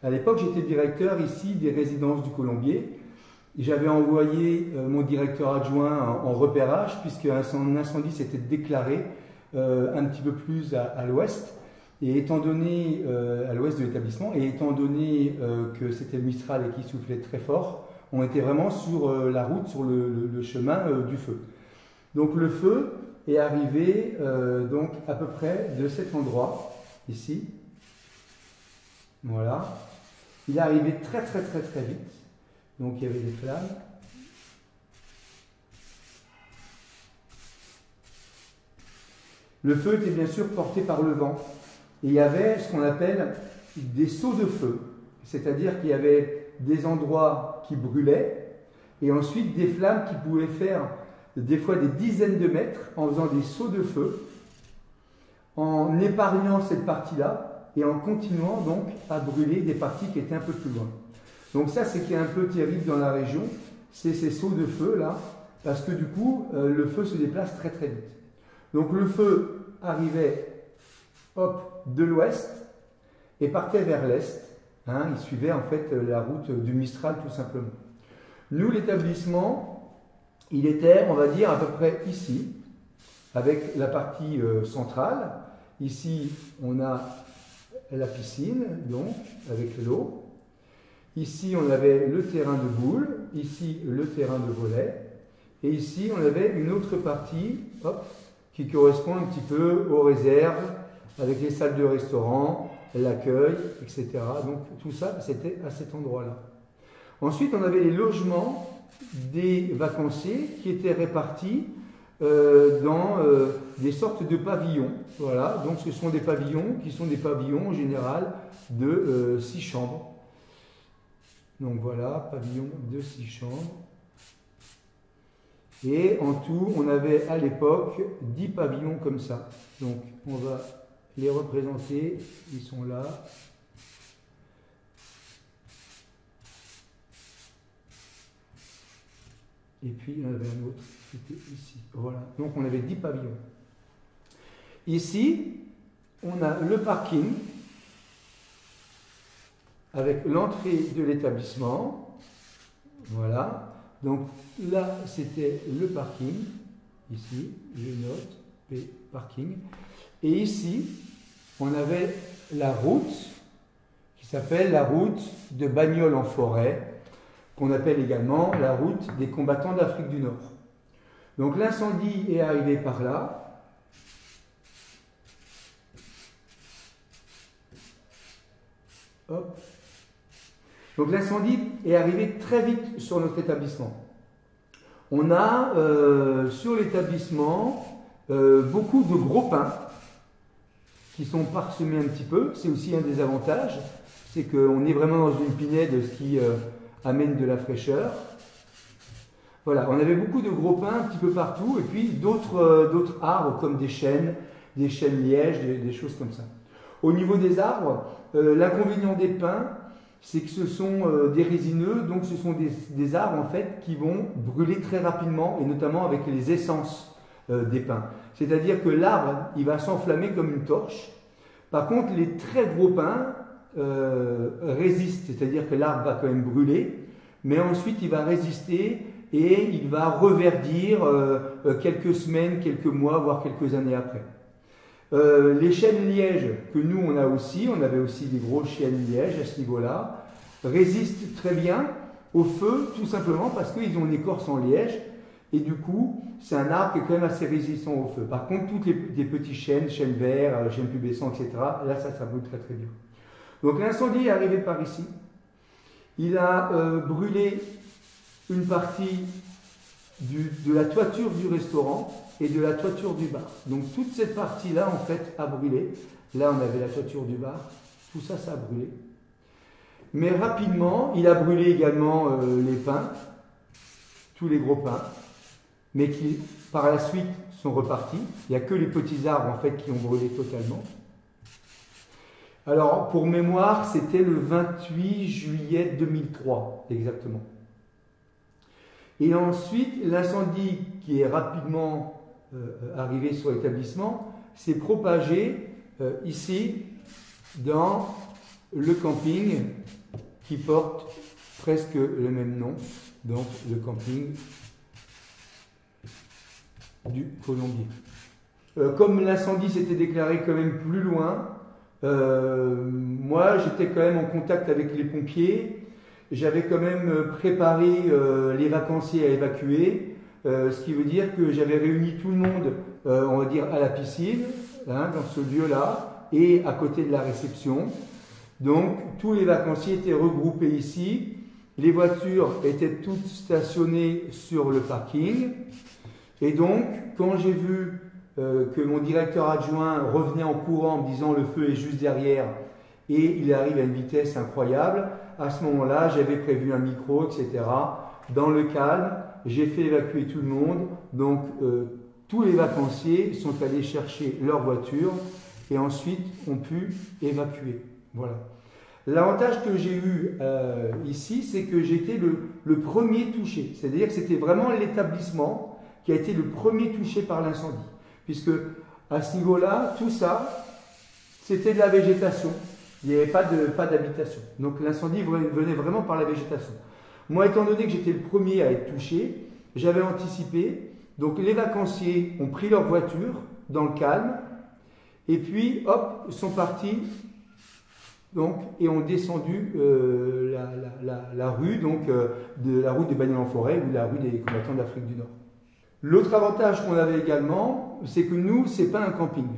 À l'époque, j'étais directeur ici des résidences du Colombier. J'avais envoyé mon directeur adjoint en repérage, puisque un incendie s'était déclaré un petit peu plus à l'ouest. Et étant donné, à l'ouest de l'établissement, et étant donné que c'était le Mistral et qu'il soufflait très fort, on était vraiment sur la route, sur le chemin du feu. Donc le feu est arrivé donc à peu près de cet endroit, ici. Voilà. Il est arrivé très vite. Donc il y avait des flammes. Le feu était bien sûr porté par le vent. Et il y avait ce qu'on appelle des sauts de feu. C'est-à-dire qu'il y avait des endroits qui brûlaient et ensuite des flammes qui pouvaient faire des fois des dizaines de mètres en faisant des sauts de feu, en épargnant cette partie-là et en continuant donc à brûler des parties qui étaient un peu plus loin. Donc ça, c'est qui est un peu terrible dans la région, c'est ces sauts de feu là, parce que du coup, le feu se déplace très vite. Donc le feu arrivait, hop, de l'ouest et partait vers l'est. Hein, il suivait en fait la route du Mistral tout simplement. Nous, l'établissement, il était, on va dire, à peu près ici, avec la partie centrale. Ici, on a la piscine, donc, avec l'eau. Ici, on avait le terrain de boules. Ici, le terrain de volley. Et ici, on avait une autre partie, hop, qui correspond un petit peu aux réserves, avec les salles de restaurant, l'accueil, etc. Donc, tout ça, c'était à cet endroit-là. Ensuite, on avait les logements des vacanciers qui étaient répartis dans des sortes de pavillons. Voilà, donc ce sont des pavillons qui sont des pavillons en général de 6 chambres. Donc voilà, pavillon de 6 chambres. Et en tout, on avait à l'époque 10 pavillons comme ça. Donc on va les représenter, ils sont là. Et puis il y en avait un autre qui était ici. Voilà, donc on avait 10 pavillons. Ici, on a le parking avec l'entrée de l'établissement. Voilà, donc là c'était le parking. Ici, je note, P, parking. Et ici, on avait la route qui s'appelle la route de Bagnoles en forêt, qu'on appelle également la route des combattants d'Afrique du Nord. Donc l'incendie est arrivé par là. Hop. Donc l'incendie est arrivé très vite sur notre établissement. On a sur l'établissement beaucoup de gros pins qui sont parsemés un petit peu. C'est aussi un des avantages, c'est qu'on est vraiment dans une pinède, ce qui amène de la fraîcheur. Voilà, on avait beaucoup de gros pins un petit peu partout, et puis d'autres arbres comme des chênes lièges, des choses comme ça. Au niveau des arbres, l'inconvénient des pins, c'est que ce sont des résineux, donc ce sont des arbres en fait qui vont brûler très rapidement, et notamment avec les essences des pins. C'est-à-dire que l'arbre, il va s'enflammer comme une torche. Par contre, les très gros pins résistent, c'est-à-dire que l'arbre va quand même brûler, mais ensuite il va résister et il va reverdir quelques semaines, quelques mois, voire quelques années après. Les chênes lièges que nous on avait aussi des gros chênes lièges à ce niveau-là, résistent très bien au feu, tout simplement parce qu'ils ont une écorce en liège, et du coup c'est un arbre qui est quand même assez résistant au feu. Par contre, tous les petits chênes verts, chênes pubescents, etc., là ça brûle très bien. Donc l'incendie est arrivé par ici. Il a brûlé une partie de la toiture du restaurant et de la toiture du bar. Donc toute cette partie-là, en fait, a brûlé. Là, on avait la toiture du bar. Tout ça, ça a brûlé. Mais rapidement, il a brûlé également les pins, tous les gros pins, mais qui, par la suite, sont repartis. Il n'y a que les petits arbres, en fait, qui ont brûlé totalement. Alors, pour mémoire, c'était le 28 juillet 2003, exactement. Et ensuite, l'incendie qui est rapidement arrivé sur l'établissement s'est propagé ici, dans le camping qui porte presque le même nom, donc le camping du Colombier. Comme l'incendie s'était déclaré quand même plus loin, moi j'étais quand même en contact avec les pompiers, j'avais quand même préparé les vacanciers à évacuer, ce qui veut dire que j'avais réuni tout le monde, on va dire, à la piscine, hein, dans ce lieu-là, et à côté de la réception. Donc tous les vacanciers étaient regroupés ici, les voitures étaient toutes stationnées sur le parking, et donc quand j'ai vu que mon directeur adjoint revenait en courant en me disant le feu est juste derrière et il arrive à une vitesse incroyable, à ce moment-là j'avais prévu un micro, etc. Dans le calme, j'ai fait évacuer tout le monde, donc tous les vacanciers sont allés chercher leur voiture et ensuite ont pu évacuer. Voilà. L'avantage que j'ai eu ici, c'est que j'étais le premier touché, c'est-à-dire que c'était vraiment l'établissement qui a été le premier touché par l'incendie. Puisque à ce niveau-là, tout ça, c'était de la végétation. Il n'y avait pas d'habitation. Donc l'incendie venait vraiment par la végétation. Moi, étant donné que j'étais le premier à être touché, j'avais anticipé. Donc les vacanciers ont pris leur voiture dans le calme, et puis, hop, sont partis donc, et ont descendu la rue, donc, de la route de Bagnols-en-Forêt ou la rue des combattants d'Afrique du Nord. L'autre avantage qu'on avait également, c'est que nous, ce n'est pas un camping.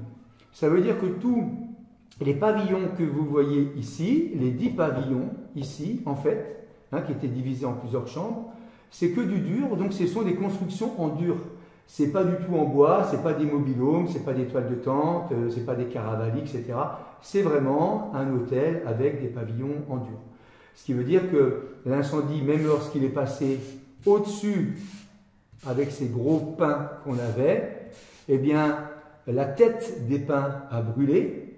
Ça veut dire que tous les pavillons que vous voyez ici, les 10 pavillons ici, en fait, hein, qui étaient divisés en plusieurs chambres, c'est que du dur, donc ce sont des constructions en dur. Ce n'est pas du tout en bois, ce n'est pas des mobil-homes, ce n'est pas des toiles de tente, ce n'est pas des caravaliers, etc. C'est vraiment un hôtel avec des pavillons en dur. Ce qui veut dire que l'incendie, même lorsqu'il est passé au-dessus avec ces gros pins qu'on avait, eh bien, la tête des pins a brûlé,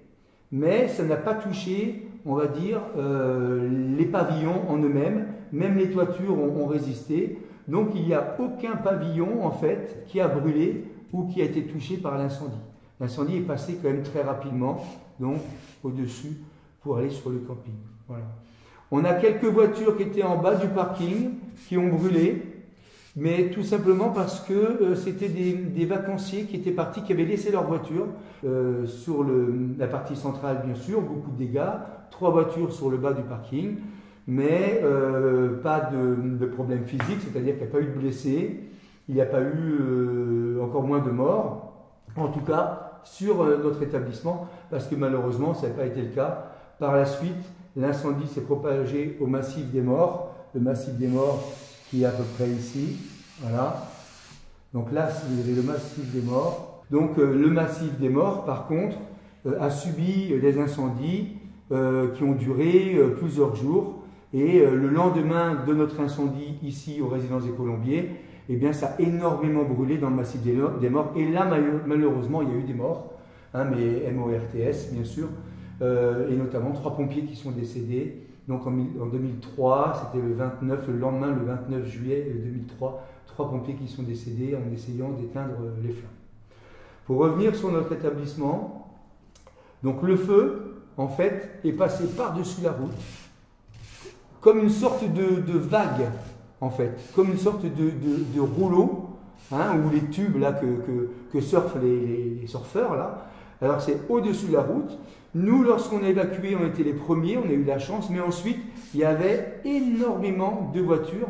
mais ça n'a pas touché, on va dire, les pavillons en eux-mêmes, même les toitures ont résisté, donc il n'y a aucun pavillon, en fait, qui a brûlé ou qui a été touché par l'incendie. L'incendie est passé quand même très rapidement, donc, au-dessus, pour aller sur le camping. Voilà. On a quelques voitures qui étaient en bas du parking, qui ont brûlé, mais tout simplement parce que c'était des vacanciers qui étaient partis, qui avaient laissé leur voiture sur la partie centrale, bien sûr, beaucoup de dégâts, 3 voitures sur le bas du parking, mais pas de problème physique, c'est-à-dire qu'il n'y a pas eu de blessés, il n'y a pas eu encore moins de morts, en tout cas sur notre établissement, parce que malheureusement ça n'a pas été le cas. Par la suite, l'incendie s'est propagé au massif des morts, le massif des morts qui est à peu près ici, voilà. Donc là, vous avez le massif des morts. Donc le massif des morts, par contre, a subi des incendies qui ont duré plusieurs jours. Et le lendemain de notre incendie ici aux résidences des Colombiers, eh bien ça a énormément brûlé dans le massif des morts. Et là, malheureusement, il y a eu des morts, hein, mais MORTS, bien sûr, et notamment 3 pompiers qui sont décédés. Donc en 2003, c'était le lendemain, le 29 juillet 2003, 3 pompiers qui sont décédés en essayant d'éteindre les flammes. Pour revenir sur notre établissement, donc le feu, en fait, est passé par-dessus la route, comme une sorte de vague, en fait, comme une sorte de rouleau, hein, ou les tubes là, que surfent les surfeurs, là. Alors c'est au-dessus de la route. Nous, lorsqu'on a évacué, on était les premiers, on a eu de la chance, mais ensuite, il y avait énormément de voitures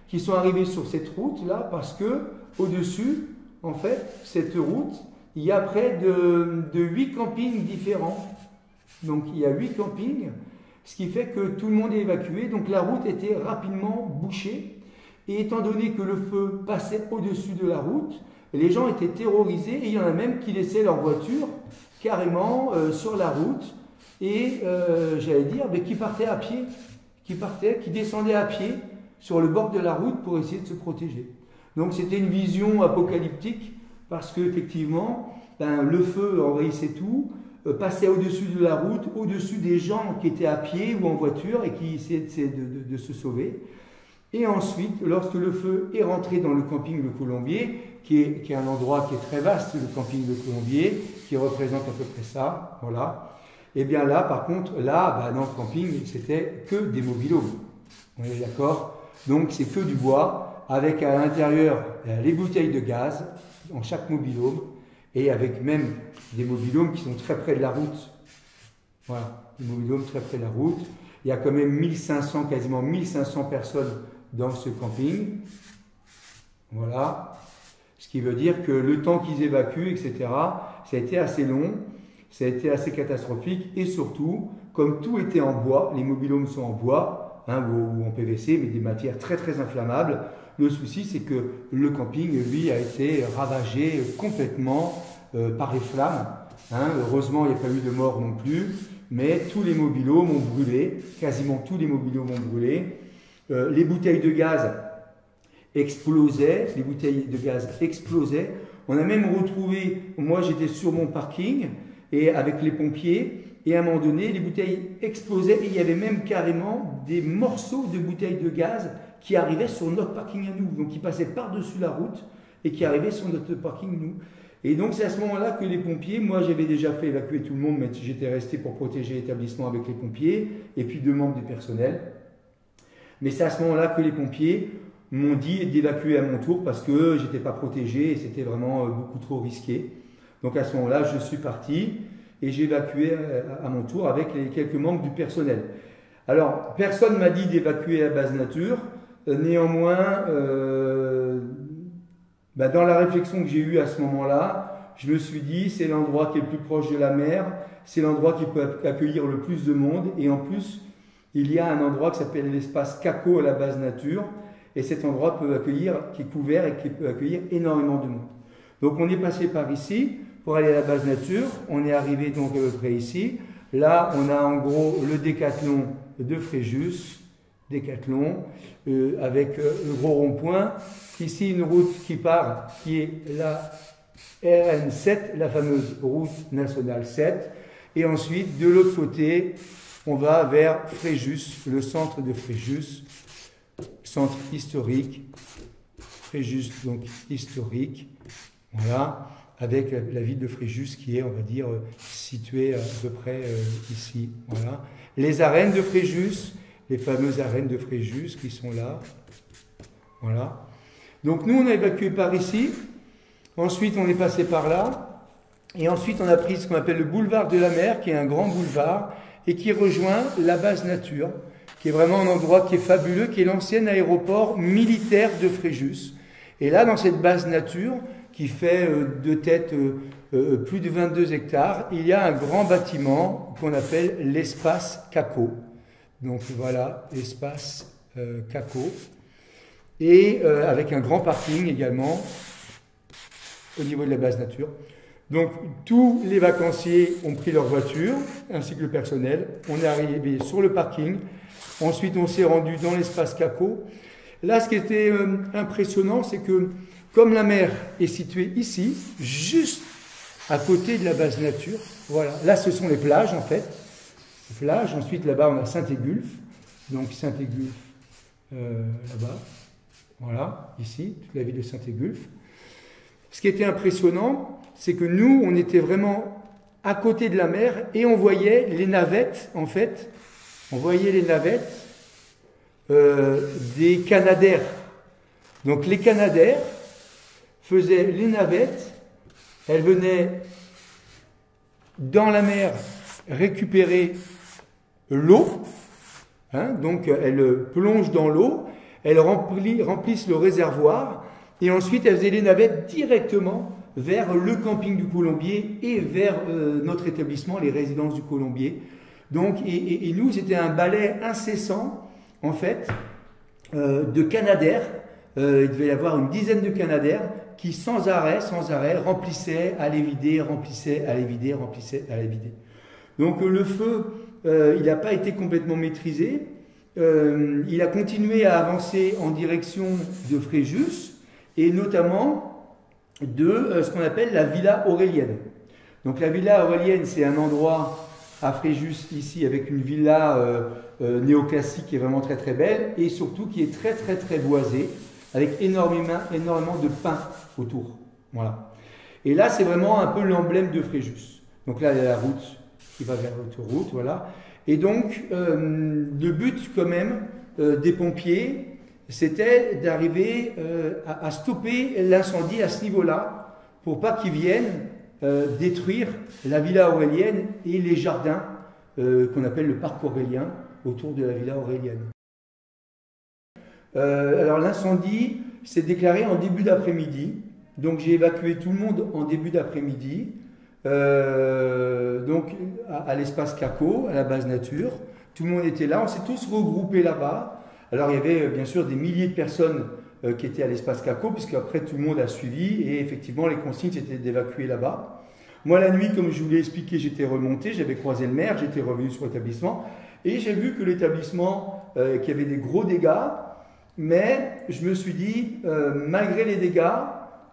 qui sont arrivées sur cette route-là, parce que au-dessus, en fait, cette route, il y a près de 8 campings différents. Donc il y a 8 campings, ce qui fait que tout le monde est évacué, donc la route était rapidement bouchée, et étant donné que le feu passait au-dessus de la route, les gens étaient terrorisés, et il y en a même qui laissaient leur voiture carrément sur la route, et j'allais dire, mais qui partaient à pied, qui descendaient à pied sur le bord de la route pour essayer de se protéger. Donc c'était une vision apocalyptique, parce qu'effectivement, le feu envahissait tout, passait au-dessus de la route, au-dessus des gens qui étaient à pied ou en voiture et qui essayaient de se sauver. Et ensuite, lorsque le feu est rentré dans le camping Le Colombier, qui est un endroit qui est très vaste, le camping Le Colombier, qui représente à peu près ça, voilà, Et bien là, par contre, là, dans le camping, c'était que des mobil-homes. On est d'accord? Donc c'est que du bois, avec à l'intérieur les bouteilles de gaz dans chaque mobil-home, et avec même des mobil-homes qui sont très près de la route. Voilà, des mobil-homes très près de la route. Il y a quand même 1500, quasiment 1500 personnes dans ce camping. Voilà. Ce qui veut dire que le temps qu'ils évacuent, etc., ça a été assez long, ça a été assez catastrophique, et surtout, comme tout était en bois, les mobil-homes sont en bois, ou en PVC, mais des matières très très inflammables, le souci c'est que le camping, lui, a été ravagé complètement par les flammes. Heureusement, il n'y a pas eu de mort non plus, mais tous les mobil-homes ont brûlé, quasiment tous les mobil-homes ont brûlé. Les bouteilles de gaz explosaient, On a même retrouvé, moi j'étais sur mon parking et avec les pompiers, et à un moment donné, les bouteilles explosaient et il y avait même carrément des morceaux de bouteilles de gaz qui arrivaient sur notre parking à nous, donc qui passaient par-dessus la route et qui arrivaient sur notre parking nous. Et donc c'est à ce moment-là que les pompiers, moi j'avais déjà fait évacuer tout le monde, mais j'étais resté pour protéger l'établissement avec les pompiers et puis 2 membres du personnel. Mais c'est à ce moment-là que les pompiers m'ont dit d'évacuer à mon tour parce que je n'étais pas protégé et c'était vraiment beaucoup trop risqué. Donc à ce moment-là, je suis parti et j'ai évacué à mon tour avec les quelques membres du personnel. Alors, personne ne m'a dit d'évacuer à base nature. Néanmoins, dans la réflexion que j'ai eue à ce moment-là, je me suis dit, c'est l'endroit qui est le plus proche de la mer, c'est l'endroit qui peut accueillir le plus de monde, et en plus, il y a un endroit qui s'appelle l'espace CACO à la base nature, et cet endroit peut accueillir, qui est couvert et qui peut accueillir énormément de monde. Donc on est passé par ici pour aller à la base nature, on est arrivé donc à peu près ici. Là, on a en gros le décathlon de Fréjus, avec le gros rond-point. Ici, une route qui part, qui est la RN7, la fameuse route nationale 7. Et ensuite, de l'autre côté, on va vers Fréjus, le centre de Fréjus, centre historique, Fréjus donc historique, voilà, avec la ville de Fréjus qui est, on va dire, située à peu près ici, voilà. Les arènes de Fréjus, les fameuses arènes de Fréjus qui sont là, voilà. Donc nous, on a évacué par ici, ensuite on est passé par là, et ensuite on a pris ce qu'on appelle le boulevard de la mer, qui est un grand boulevard, et qui rejoint la base nature, qui est vraiment un endroit qui est fabuleux, qui est l'ancien aéroport militaire de Fréjus. Et là, dans cette base nature, qui fait de tête plus de 22 hectares, il y a un grand bâtiment qu'on appelle l'espace CACO. Donc voilà, l'espace CACO. Et avec un grand parking également au niveau de la base nature. Donc tous les vacanciers ont pris leur voiture, ainsi que le personnel. On est arrivé sur le parking. Ensuite, on s'est rendu dans l'espace CACO. Là, ce qui était impressionnant, c'est que comme la mer est située ici, juste à côté de la base nature, voilà. Là, ce sont les plages, en fait. Les plages. Ensuite, là-bas, on a Saint-Égulphe. Donc, Saint-Égulphe, là-bas. Voilà, ici, toute la ville de Saint-Égulphe. Ce qui était impressionnant, c'est que nous, on était vraiment à côté de la mer et on voyait les navettes, en fait. On voyait les navettes des Canadair. Donc, les Canadair faisaient les navettes, elles venaient dans la mer récupérer l'eau, donc elles plongent dans l'eau, elles remplissent le réservoir, et ensuite elles faisaient les navettes directement vers le camping du Colombier et vers notre établissement, les résidences du Colombier. Donc, et nous, c'était un balai incessant, en fait, de Canadair. Il devait y avoir une dizaine de Canadair qui, sans arrêt, remplissaient, allaient vider, remplissaient, allaient vider, remplissaient, allaient vider. Donc le feu, il n'a pas été complètement maîtrisé. Il a continué à avancer en direction de Fréjus et notamment de ce qu'on appelle la Villa Aurélienne. Donc la Villa Aurélienne, c'est un endroit à Fréjus ici avec une villa néoclassique qui est vraiment très très belle et surtout qui est très très très boisée avec énormément de pins autour. Voilà. Et là, c'est vraiment un peu l'emblème de Fréjus. Donc là, il y a la route qui va vers l'autoroute, voilà. Et donc, le but quand même des pompiers, c'était d'arriver à stopper l'incendie à ce niveau-là, pour pas qu'ils viennent détruire la villa aurélienne et les jardins qu'on appelle le parc aurélien, autour de la villa aurélienne. Alors l'incendie s'est déclaré en début d'après-midi, donc j'ai évacué tout le monde en début d'après-midi, donc à l'espace CACO, à la base nature. Tout le monde était là, on s'est tous regroupés là-bas. Alors il y avait bien sûr des milliers de personnes qui étaient à l'espace CACO, puisque après tout le monde a suivi, et effectivement les consignes c'était d'évacuer là-bas. Moi la nuit, comme je vous l'ai expliqué, j'étais remonté, j'avais croisé le maire, j'étais revenu sur l'établissement, et j'ai vu que l'établissement, qu'il y avait des gros dégâts, mais je me suis dit, malgré les dégâts,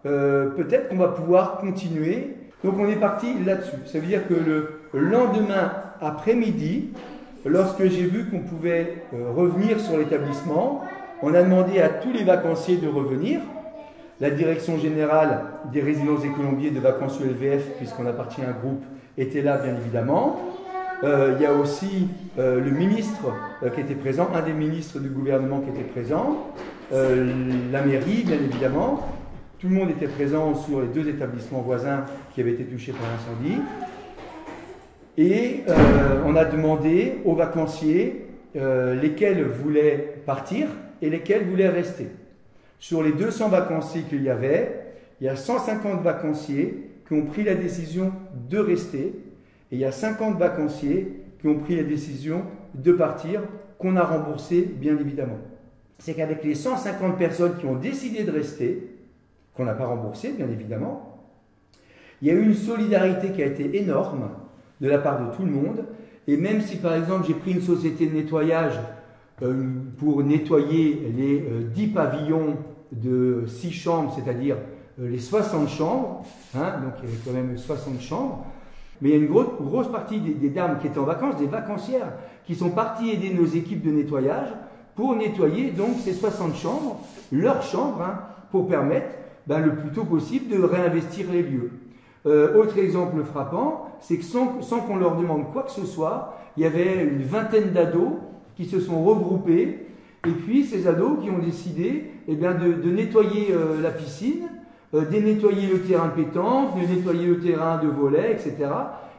peut-être qu'on va pouvoir continuer. Donc on est parti là-dessus. Ça veut dire que le lendemain après-midi, lorsque j'ai vu qu'on pouvait revenir sur l'établissement, on a demandé à tous les vacanciers de revenir. La direction générale des résidences des Colombiers de vacances ULVF, puisqu'on appartient à un groupe, était là bien évidemment. Il y a aussi le ministre qui était présent, un des ministres du gouvernement qui était présent, la mairie bien évidemment. Tout le monde était présent sur les deux établissements voisins qui avaient été touchés par l'incendie. Et on a demandé aux vacanciers lesquels voulaient partir et lesquels voulaient rester. Sur les 200 vacanciers qu'il y avait, il y a 150 vacanciers qui ont pris la décision de rester. Et il y a 50 vacanciers qui ont pris la décision de partir, qu'on a remboursé bien évidemment. C'est qu'avec les 150 personnes qui ont décidé de rester, qu'on n'a pas remboursé bien évidemment, il y a eu une solidarité qui a été énorme de la part de tout le monde. Et même si par exemple j'ai pris une société de nettoyage pour nettoyer les 10 pavillons de 6 chambres, c'est-à-dire les 60 chambres, hein, donc il y avait quand même 60 chambres, mais il y a une grosse partie des dames qui étaient en vacances, des vacancières, qui sont parties aider nos équipes de nettoyage pour nettoyer donc ces 60 chambres, leurs chambres, hein, pour permettre le plus tôt possible de réinvestir les lieux. Autre exemple frappant, c'est que sans qu'on leur demande quoi que ce soit, il y avait une vingtaine d'ados qui se sont regroupés, et puis ces ados qui ont décidé de nettoyer la piscine, de nettoyer le terrain de pétanque, de nettoyer le terrain de volley, etc.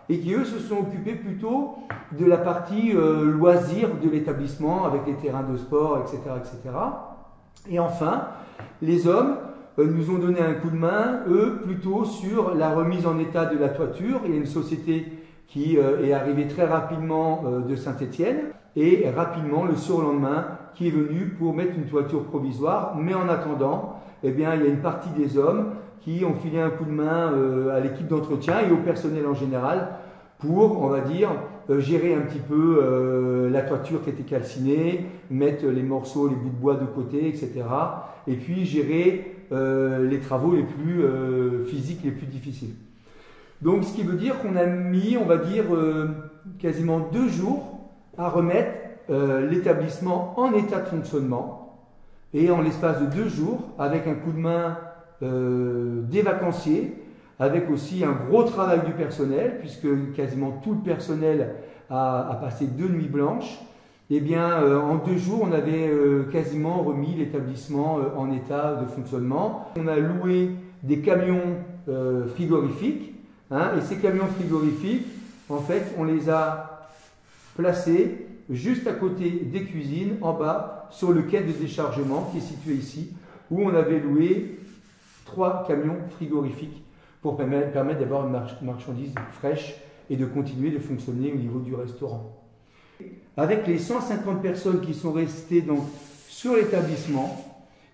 Et qui, eux, se sont occupés plutôt de la partie loisirs de l'établissement, avec les terrains de sport, etc., etc. Et enfin, les hommes nous ont donné un coup de main, eux, plutôt sur la remise en état de la toiture. Il y a une société qui est arrivée très rapidement de Saint-Étienne, et rapidement, le surlendemain, qui est venu pour mettre une toiture provisoire. Mais en attendant, il y a une partie des hommes qui ont filé un coup de main à l'équipe d'entretien et au personnel en général pour, on va dire, gérer un petit peu la toiture qui était calcinée, mettre les morceaux, les bouts de bois de côté, etc. Et puis gérer les travaux les plus physiques, les plus difficiles. Donc ce qui veut dire qu'on a mis, on va dire, quasiment 2 jours à remettre l'établissement en état de fonctionnement. Et en l'espace de 2 jours, avec un coup de main des vacanciers, avec aussi un gros travail du personnel, puisque quasiment tout le personnel a passé 2 nuits blanches, en 2 jours, on avait quasiment remis l'établissement en état de fonctionnement. On a loué des camions frigorifiques, hein, et ces camions frigorifiques, en fait, on les a placés juste à côté des cuisines, en bas, sur le quai de déchargement qui est situé ici, où on avait loué 3 camions frigorifiques pour permettre d'avoir une marchandise fraîche et de continuer de fonctionner au niveau du restaurant. Avec les 150 personnes qui sont restées donc sur l'établissement,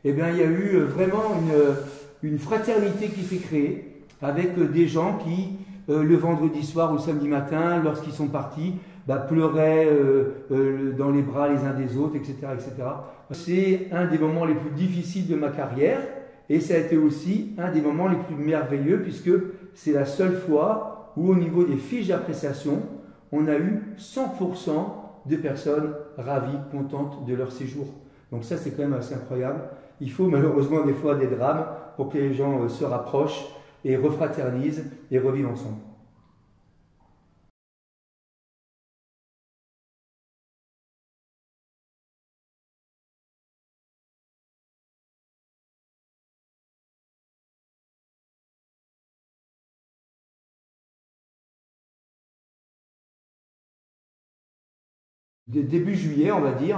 il y a eu vraiment une fraternité qui s'est créée avec des gens qui, le vendredi soir ou le samedi matin, lorsqu'ils sont partis, pleuraient dans les bras les uns des autres, etc., etc. C'est un des moments les plus difficiles de ma carrière, et ça a été aussi un des moments les plus merveilleux, puisque c'est la seule fois où au niveau des fiches d'appréciation, on a eu 100% de personnes ravies, contentes de leur séjour. Donc ça, c'est quand même assez incroyable. Il faut malheureusement des fois des drames pour que les gens se rapprochent et refraternisent et revivent ensemble. début juillet, on va dire.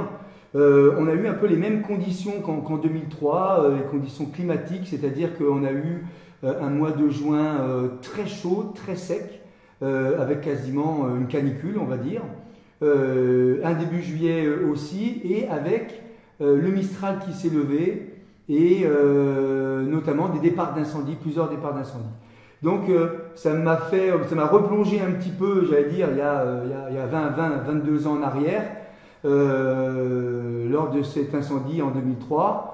On a eu un peu les mêmes conditions qu'en 2003, les conditions climatiques, c'est-à-dire qu'on a eu un mois de juin très chaud, très sec, avec quasiment une canicule, on va dire. Un début juillet aussi, et avec le Mistral qui s'est levé, et notamment des départs d'incendie, plusieurs départs d'incendie. Donc ça m'a replongé un petit peu, j'allais dire, il y a 22 ans en arrière, lors de cet incendie en 2003,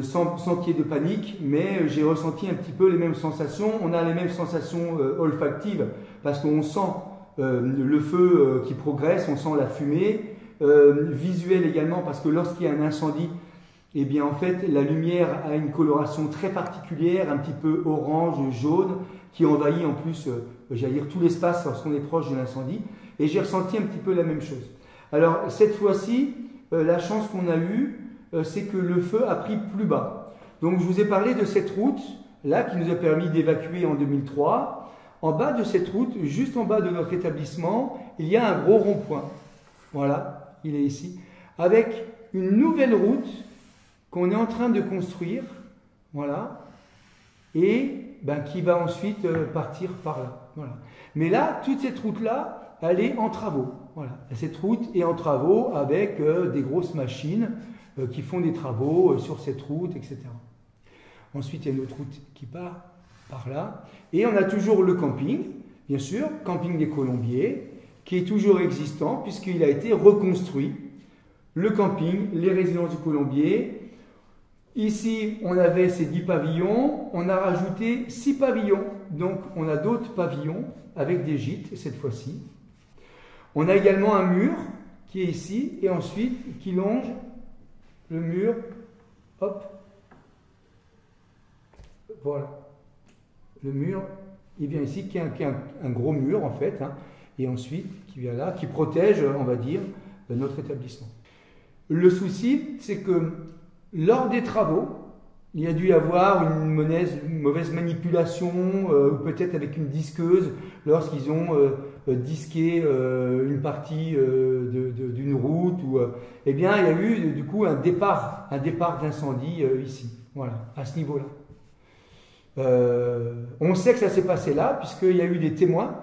sans qu'il y ait de panique, mais j'ai ressenti un petit peu les mêmes sensations. On a les mêmes sensations olfactives parce qu'on sent le feu qui progresse, on sent la fumée, visuel également parce que lorsqu'il y a un incendie, eh bien en fait la lumière a une coloration très particulière, un petit peu orange, jaune, qui envahit en plus, j'allais dire, tout l'espace lorsqu'on est proche de l'incendie, et j'ai ressenti un petit peu la même chose. Alors cette fois-ci, la chance qu'on a eue, c'est que le feu a pris plus bas. Donc je vous ai parlé de cette route là qui nous a permis d'évacuer en 2003. En bas de cette route, juste en bas de notre établissement, il y a un gros rond-point. Voilà, il est ici, avec une nouvelle route qu'on est en train de construire, voilà, et qui va ensuite partir par là. Voilà. Mais là, toute cette route-là, elle est en travaux. Voilà. Cette route est en travaux avec des grosses machines qui font des travaux sur cette route, etc. Ensuite, il y a une autre route qui part par là. Et on a toujours le camping, bien sûr, camping des Colombiers, qui est toujours existant puisqu'il a été reconstruit. Le camping, les résidences du Colombier. Ici, on avait ces 10 pavillons, on a rajouté 6 pavillons. Donc, on a d'autres pavillons avec des gîtes cette fois-ci. On a également un mur qui est ici et ensuite qui longe le mur. Hop. Voilà. Le mur, il vient ici, qui est un gros mur en fait, hein, et ensuite qui vient là, qui protège, on va dire, notre établissement. Le souci, c'est que lors des travaux, il y a dû y avoir une mauvaise manipulation, ou peut-être avec une disqueuse, lorsqu'ils ont disqué une partie d'une route, eh bien, il y a eu du coup un départ d'incendie ici, voilà, à ce niveau-là. On sait que ça s'est passé là, puisqu'il y a eu des témoins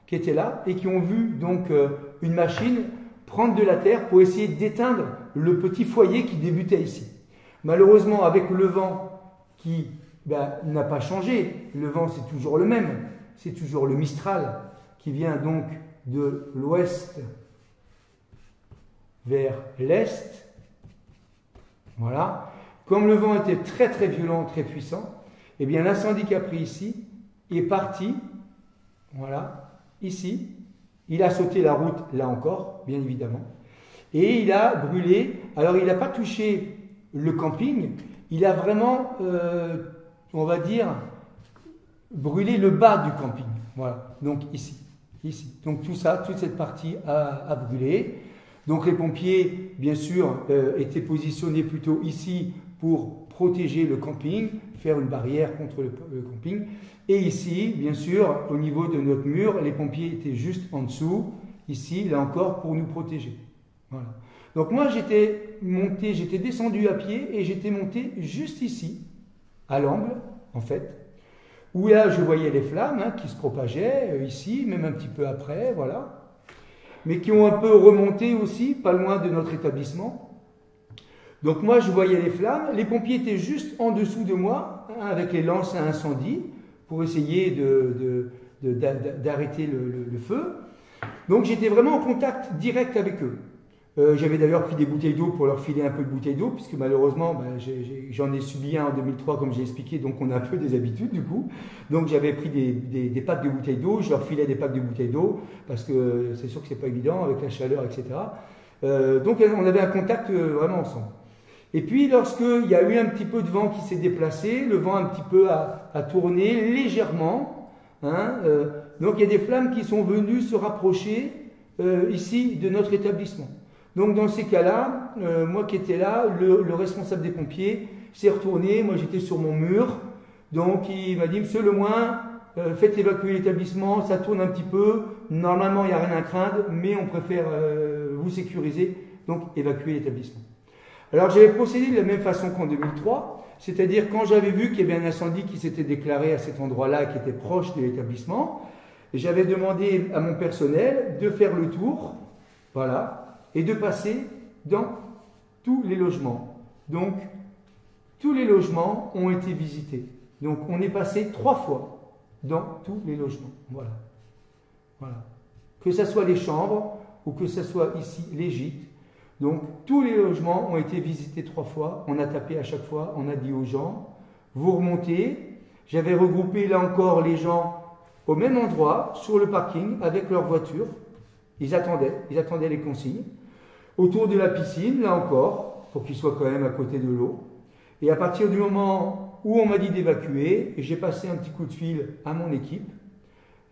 qui étaient là et qui ont vu donc une machine prendre de la terre pour essayer d'éteindre le petit foyer qui débutait ici. Malheureusement, avec le vent qui n'a pas changé, le vent c'est toujours le même, c'est toujours le Mistral qui vient donc de l'ouest vers l'est. Voilà. Comme le vent était très très violent, très puissant, eh bien l'incendie qui a pris ici est parti, voilà, ici. Il a sauté la route là encore, bien évidemment, et il a brûlé. Alors il n'a pas touché le camping, il a vraiment, on va dire, brûlé le bas du camping. Voilà, donc ici. Donc tout ça, toute cette partie a brûlé. Donc les pompiers, bien sûr, étaient positionnés plutôt ici pour protéger le camping, faire une barrière contre le camping. Et ici, bien sûr, au niveau de notre mur, les pompiers étaient juste en dessous, ici, là encore, pour nous protéger. Voilà. Donc moi, j'étais descendu à pied et j'étais monté juste ici, à l'angle, en fait, où là, je voyais les flammes qui se propageaient, ici, même un petit peu après, voilà, mais qui ont un peu remonté aussi, pas loin de notre établissement. Donc moi, je voyais les flammes, les pompiers étaient juste en dessous de moi, avec les lances à incendie, pour essayer d'arrêter le feu. Donc j'étais vraiment en contact direct avec eux. J'avais d'ailleurs pris des bouteilles d'eau pour leur filer un peu de bouteilles d'eau, puisque malheureusement, j'en ai subi un en 2003, comme j'ai expliqué, donc on a un peu des habitudes du coup. Donc j'avais pris des packs de bouteilles d'eau, je leur filais des packs de bouteilles d'eau, parce que c'est sûr que c'est pas évident avec la chaleur, etc. Donc on avait un contact vraiment ensemble. Et puis lorsqu'il y a eu un petit peu de vent qui s'est déplacé, le vent un petit peu a tourné légèrement, donc il y a des flammes qui sont venues se rapprocher ici de notre établissement. Donc dans ces cas-là, moi qui étais là, le responsable des pompiers s'est retourné, moi j'étais sur mon mur, donc il m'a dit « Monsieur Lemoine, faites évacuer l'établissement, ça tourne un petit peu, normalement il n'y a rien à craindre, mais on préfère vous sécuriser, donc évacuer l'établissement. Alors j'avais procédé de la même façon qu'en 2003, c'est-à-dire quand j'avais vu qu'il y avait un incendie qui s'était déclaré à cet endroit-là, qui était proche de l'établissement, j'avais demandé à mon personnel de faire le tour, voilà, et de passer dans tous les logements. Donc, tous les logements ont été visités. Donc, on est passé 3 fois dans tous les logements. Voilà. Voilà. Que ce soit les chambres ou que ce soit ici les gîtes. Donc, tous les logements ont été visités 3 fois. On a tapé à chaque fois. On a dit aux gens, vous remontez. J'avais regroupé là encore les gens au même endroit, sur le parking, avec leur voiture. Ils attendaient les consignes. Autour de la piscine, là encore, pour qu'ils soient quand même à côté de l'eau. Et à partir du moment où on m'a dit d'évacuer, j'ai passé un petit coup de fil à mon équipe,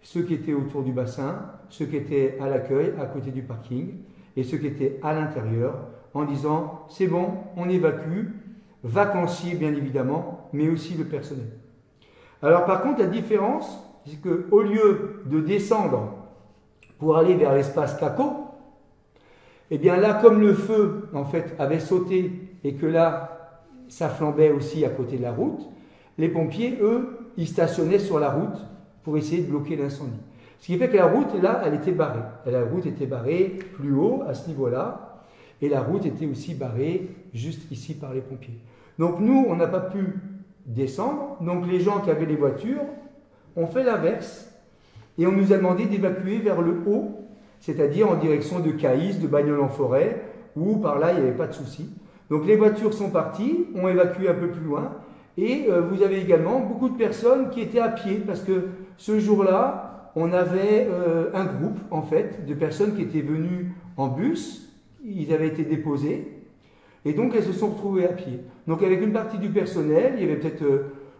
ceux qui étaient autour du bassin, ceux qui étaient à l'accueil, à côté du parking, et ceux qui étaient à l'intérieur, en disant, c'est bon, on évacue, vacanciers bien évidemment, mais aussi le personnel. Alors par contre, la différence, c'est qu'au lieu de descendre pour aller vers l'espace CACO, eh bien là, comme le feu, en fait, avait sauté et que là, ça flambait aussi à côté de la route, les pompiers, eux, ils stationnaient sur la route pour essayer de bloquer l'incendie. Ce qui fait que la route, là, elle était barrée. Et la route était barrée plus haut, à ce niveau-là, et la route était aussi barrée juste ici par les pompiers. Donc nous, on n'a pas pu descendre, donc les gens qui avaient les voitures ont fait l'inverse, et on nous a demandé d'évacuer vers le haut, c'est-à-dire en direction de Caïs, de Bagnols-en-Forêt, où par là, il n'y avait pas de souci. Donc les voitures sont parties, ont évacué un peu plus loin, et vous avez également beaucoup de personnes qui étaient à pied, parce que ce jour-là, on avait un groupe, en fait, de personnes qui étaient venues en bus, ils avaient été déposés, et donc elles se sont retrouvées à pied. Donc avec une partie du personnel, il y avait peut-être,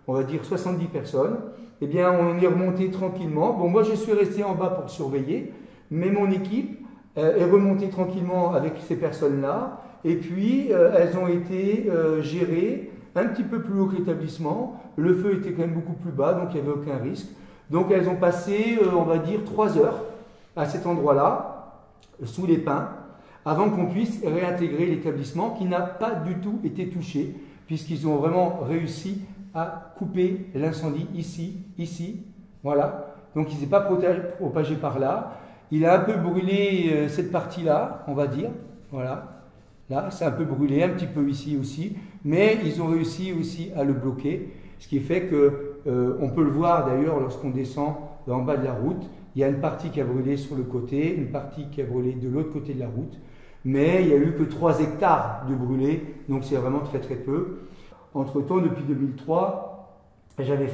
on va dire, 70 personnes, eh bien on est remonté tranquillement. Bon, moi je suis resté en bas pour surveiller, mais mon équipe est remontée tranquillement avec ces personnes-là, et puis elles ont été gérées un petit peu plus haut que l'établissement. Le feu était quand même beaucoup plus bas, donc il n'y avait aucun risque. Donc elles ont passé, on va dire, 3 heures à cet endroit-là, sous les pins, avant qu'on puisse réintégrer l'établissement qui n'a pas du tout été touché, puisqu'ils ont vraiment réussi à couper l'incendie ici, voilà. Donc il ne s'est pas propagé par là. Il a un peu brûlé cette partie-là, on va dire, voilà. Là, c'est un peu brûlé, un petit peu ici aussi, mais ils ont réussi aussi à le bloquer, ce qui fait que, on peut le voir d'ailleurs lorsqu'on descend en bas de la route, il y a une partie qui a brûlé sur le côté, une partie qui a brûlé de l'autre côté de la route, mais il n'y a eu que 3 hectares de brûlés, donc c'est vraiment très très peu. Entre-temps, depuis 2003, j'avais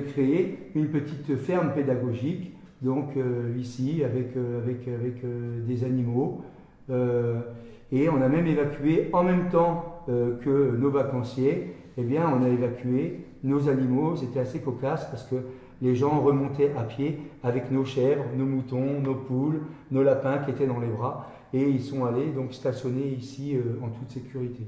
créé une petite ferme pédagogique, donc ici avec des animaux, et on a même évacué en même temps que nos vacanciers, eh bien on a évacué nos animaux. C'était assez cocasse parce que les gens remontaient à pied avec nos chèvres, nos moutons, nos poules, nos lapins qui étaient dans les bras, et ils sont allés donc stationner ici en toute sécurité.